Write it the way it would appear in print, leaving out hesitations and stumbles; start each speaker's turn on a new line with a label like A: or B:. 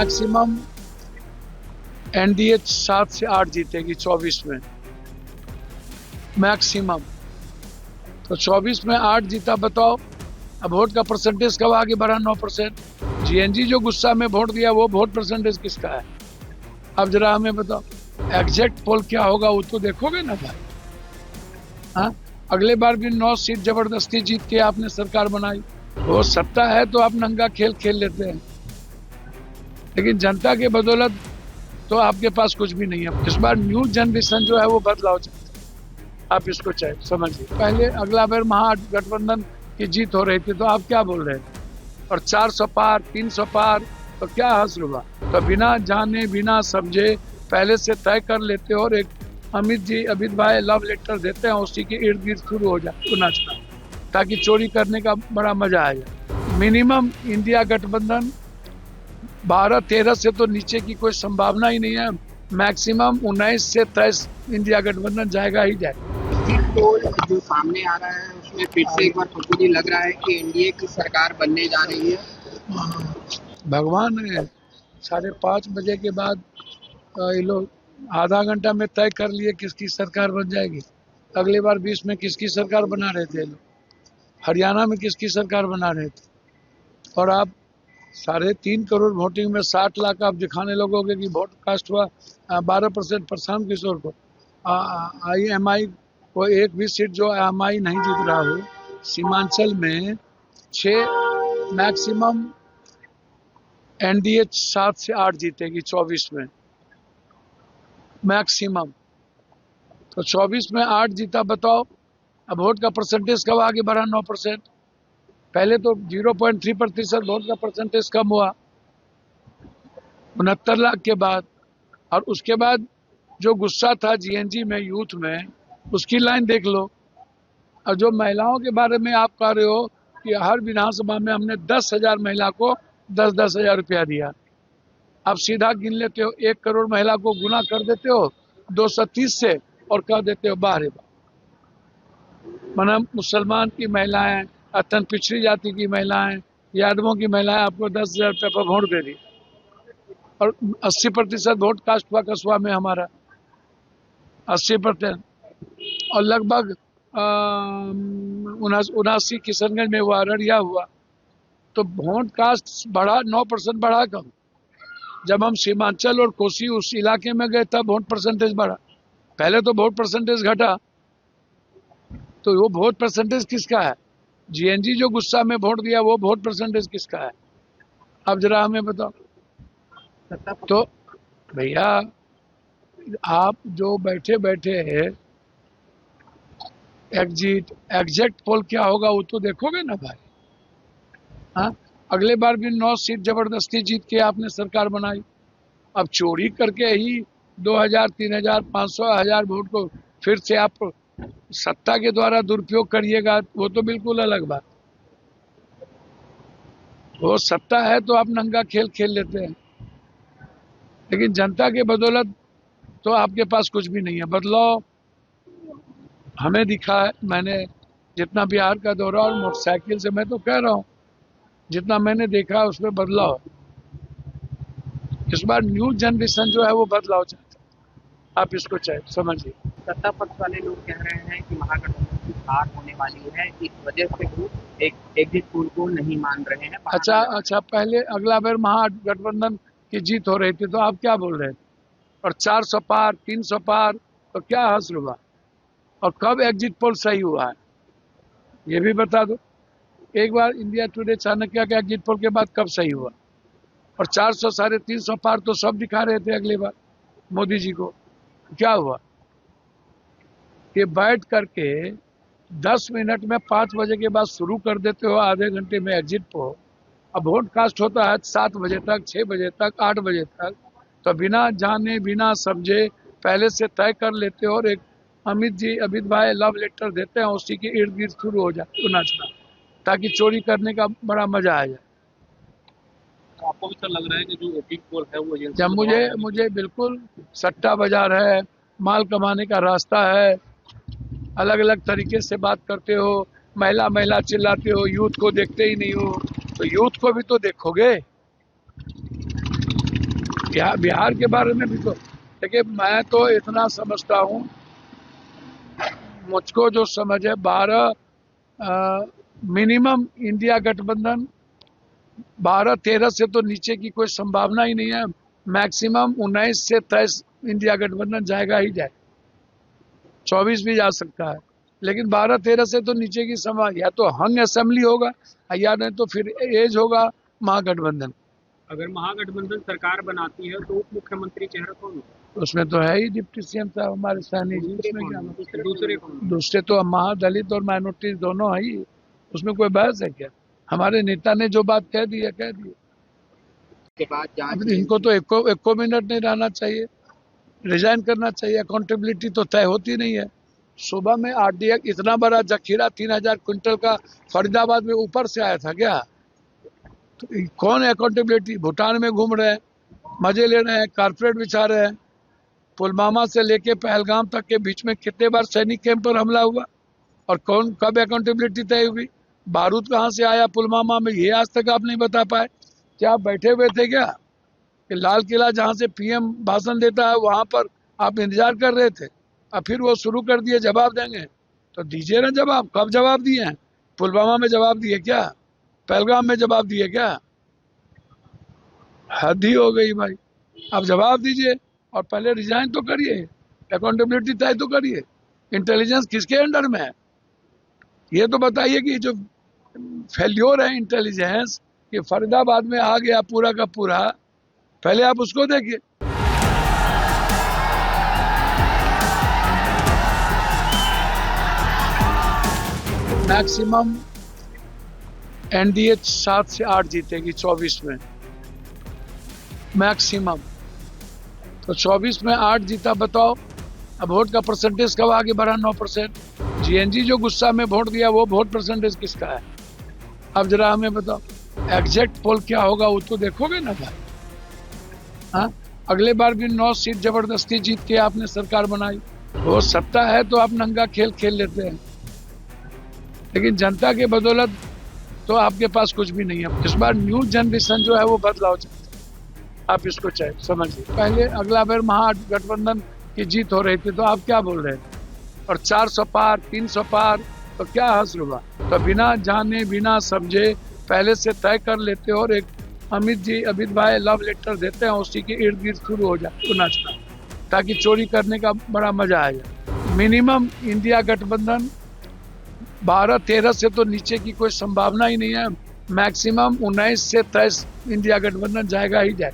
A: Maximum NDA 7 से 8 जीतेगी 24 में मैक्सिमम। तो 24 में 8 जीता, बताओ अब वोट का परसेंटेज कब आगे बढ़ा? 9%। जीएनजी जो गुस्सा में वोट दिया वो वोट परसेंटेज किसका है? अब जरा हमें बताओ, एग्जैक्ट पोल क्या होगा वो तो देखोगे ना भाई। हाँ, अगले बार भी 9 सीट जबरदस्ती जीत के आपने सरकार बनाई। वो सत्ता है तो आप नंगा खेल खेल लेते हैं, लेकिन जनता के बदौलत तो आपके पास कुछ भी नहीं है। इस बार न्यू जनरेशन जो है वो बदलाव चाहती है, आप इसको चाहे समझिए। पहले अगला बार महागठबंधन की जीत हो रही थी तो आप क्या बोल रहे थे? और 400 पार 300 पार तो क्या हासिल हुआ? तो बिना जाने बिना समझे पहले से तय कर लेते हो और एक अमित भाई लव लेटर देते हैं, उसी के इर्द गिर्द शुरू हो जाए तो नाचना, ताकि चोरी करने का बड़ा मजा आ जाए। मिनिमम इंडिया गठबंधन 12-13 से तो नीचे की कोई संभावना ही नहीं है। मैक्सिमम 19 से 23 इंडिया गठबंधन जाएगा ही जाएगा।
B: पोल जो सामने आ रहा है उसमें फिर से एक बार खुद लग रहा है कि एनडीए की सरकार बनने जा रही है।
A: भगवान है, 5:30 बजे के बाद ये लोग आधा घंटा में तय कर लिए किसकी सरकार बन जाएगी। अगली बार 20 में किसकी सरकार बना रहे थे लोग, हरियाणा में किसकी सरकार बना रहे थे, और आप 3.5 करोड़ वोटिंग में 60 लाख आप दिखाने लगोगे कि वोट कास्ट हुआ 12% प्रशांत किशोर को। IMI को एक भी सीट जो IMI नहीं जीत रहा हो, सीमांचल में 6 मैक्सिमम एनडीए 7 से 8 जीतेगी 24 में मैक्सिमम। तो 24 में 8 जीता, बताओ अब वोट का परसेंटेज कब आगे बढ़ा? 9%। पहले तो 0.3% वोट का परसेंटेज कम हुआ 69 लाख के बाद, और उसके बाद जो गुस्सा था जीएनजी में यूथ में, उसकी लाइन देख लो। और जो महिलाओं के बारे में आप कह रहे हो कि हर विधानसभा में हमने 10,000 महिला को 10-10 हजार रुपया दिया, आप सीधा गिन लेते हो 1 करोड़ महिला को गुना कर देते हो 230 से और कह देते हो बाहर माना मुसलमान की महिलाएं, अत्यंत पिछड़ी जाति की महिलाएं, यादवों की महिलाएं आपको 10,000 रुपये पर वोट दे दी, और 80% वोट कास्ट हुआ कस्बा में हमारा 80%, और लगभग 79 किशनगंज में हुआ, अररिया हुआ। तो वोट कास्ट बढ़ा, 9% बढ़ा कम। जब हम सीमांचल और कोसी उस इलाके में गए तब वोट परसेंटेज बढ़ा, पहले तो वोट परसेंटेज घटा। तो वो वोट परसेंटेज किसका है? जीएनजी जो गुस्सा में वोट दिया वो वोट परसेंटेज किसका है? अब जरा हमें बताओ। तो भैया आप जो बैठे बैठे एग्जैक्ट पोल क्या होगा वो तो देखोगे ना भाई। हाँ, अगले बार भी 9 सीट जबरदस्ती जीत के आपने सरकार बनाई। अब चोरी करके ही 2,000, 3,000, 500, 1,000 वोट को फिर से आप सत्ता के द्वारा दुरुपयोग करिएगा, वो तो बिल्कुल अलग बात। वो सत्ता है तो आप नंगा खेल खेल लेते हैं, लेकिन जनता के बदौलत तो आपके पास कुछ भी नहीं है। बदलाव हमें दिखा है, मैंने जितना बिहार का दौरा और मोटरसाइकिल से, मैं तो कह रहा हूँ जितना मैंने देखा उसमें बदलाव है। इस बार न्यू जनरेशन जो है वो बदलाव चाहता है, आप इसको चाहे समझिए।
B: सत्ता पक्ष वाले लोग कह रहे हैं कि महागठबंधन की हार होने वाली है, इस वजह से वो एक एग्जिट पोल को नहीं मान रहे हैं।
A: अच्छा, पहले अगला बार महागठबंधन की जीत हो रही थी तो आप क्या बोल रहे थे? और 400 पार 300 पार तो क्या हासिल हुआ? और कब एग्जिट पोल सही हुआ है ये भी बता दो। एक बार इंडिया टुडे चाणक्य के एग्जिट पोल के बाद कब सही हुआ? और 400 350 पार तो सब दिखा रहे थे अगली बार मोदी जी को। क्या हुआ कि बैठ करके 10 मिनट में 5 बजे के बाद शुरू कर देते हो, आधे घंटे में एग्जिट पोल। अब वोट कास्ट होता है 7 बजे तक, 6 बजे तक, 8 बजे तक। तो बिना जाने बिना समझे पहले से तय कर लेते हो और एक अमित भाई लव लेटर देते हैं, उसी के इर्द गिर्द शुरू हो जाए तो नाचना, ताकि चोरी करने का बड़ा मजा आ जाए।
B: तो आपको भी तो लग रहा है कि जो एग्जिट पोल है वो
A: जब मुझे बिल्कुल सट्टा बाजार है, माल कमाने का रास्ता है, अलग अलग तरीके से बात करते हो, महिला चिल्लाते हो, यूथ को देखते ही नहीं हो, तो यूथ को भी तो देखोगे। बिहार के बारे में भी तो देखिए, मैं तो इतना समझता हूँ, मुझको जो समझ है 12 मिनिमम इंडिया गठबंधन 12-13 से तो नीचे की कोई संभावना ही नहीं है। मैक्सिमम 19 से 23 इंडिया गठबंधन जाएगा ही जाए, 24 भी जा सकता है, लेकिन 12-13 से तो नीचे की संभावना, या तो हंग असेंबली होगा या नहीं तो फिर एज होगा महागठबंधन।
C: अगर महागठबंधन सरकार बनाती है तो उप मुख्यमंत्री चेहरा कौन होगा?
A: उसमें तो है ही डिप्टी सीएम साहब हमारे सहनी जी। उसमें क्या
C: दूसरे कौन?
A: दूसरे तो महादलित और माइनॉरिटी दोनों है ही, उसमें कोई बहस है क्या? हमारे नेता ने जो बात कह दी है कह दी।
B: के बाद जांच
A: इनको तो एको मिनट नहीं रहना चाहिए, रिजाइन करना चाहिए। अकाउंटेबिलिटी तो तय होती नहीं है। सुबह में आरडीएक्स इतना बड़ा जखीरा 3000 क्विंटल का फरीदाबाद में ऊपर से आया था क्या? तो कौन अकाउंटेबिलिटी? भूटान में घूम रहे हैं, मजे ले रहे हैं, कारपेट बिछा रहे हैं। पुलवामा से लेके पहलगाम तक के बीच में कितने बार सैनिक कैंप पर हमला हुआ और कौन कब अकाउंटेबिलिटी तय हुई? बारूद कहाँ से आया पुलवामा में, ये आज तक आप नहीं बता पाए। क्या आप बैठे हुए थे क्या कि लाल किला जहाँ से पीएम भाषण देता है वहां पर आप इंतजार कर रहे थे? अब फिर वो शुरू कर दिए जवाब देंगे, तो दीजिए ना जवाब। कब जवाब दिए हैं? पुलवामा में जवाब दिए क्या? पहलगाम में जवाब दिए क्या? हद ही हो गई भाई। आप जवाब दीजिए और पहले रिजाइन तो करिए, अकाउंटेबिलिटी तय तो करिए। इंटेलिजेंस किसके अंडर में है ये तो बताइए। कि जो फेल्योर है इंटेलिजेंस कि फरीदाबाद में आ गया पूरा का पूरा, पहले आप उसको देखिए। मैक्सिमम एनडीए 7 से 8 जीतेगी 24 में मैक्सिमम। तो 24 में 8 जीता, बताओ अब वोट का परसेंटेज कब आगे बढ़ा? 9%। जीएनजी जो गुस्सा में वोट दिया वो वोट परसेंटेज किसका है? अब जरा हमें बताओ, एग्जैक्ट पोल क्या होगा वो तो देखोगे ना भाई। हाँ, अगले बार भी 9 सीट जबरदस्ती जीत के आपने सरकार बनाई। वो सत्ता है तो आप नंगा खेल खेल लेते हैं, लेकिन जनता के बदौलत तो आपके पास कुछ भी नहीं है। इस बार न्यू जनरेशन जो है वो बदलाव चाहती है, आप इसको चाहे समझिए। पहले अगला बार महागठबंधन की जीत हो रही थी तो आप क्या बोल रहे थे? और 400 पार 300 पार तो क्या हासिल हुआ? तो बिना जाने बिना समझे पहले से तय कर लेते हो और एक अमित भाई लव लेटर देते हैं, उसी के इर्द गिर्द शुरू हो जाए तो नाचना, ताकि चोरी करने का बड़ा मजा आ जाए। मिनिमम इंडिया गठबंधन 12-13 से तो नीचे की कोई संभावना ही नहीं है। मैक्सिमम 19 से 23 इंडिया गठबंधन जाएगा ही जाए।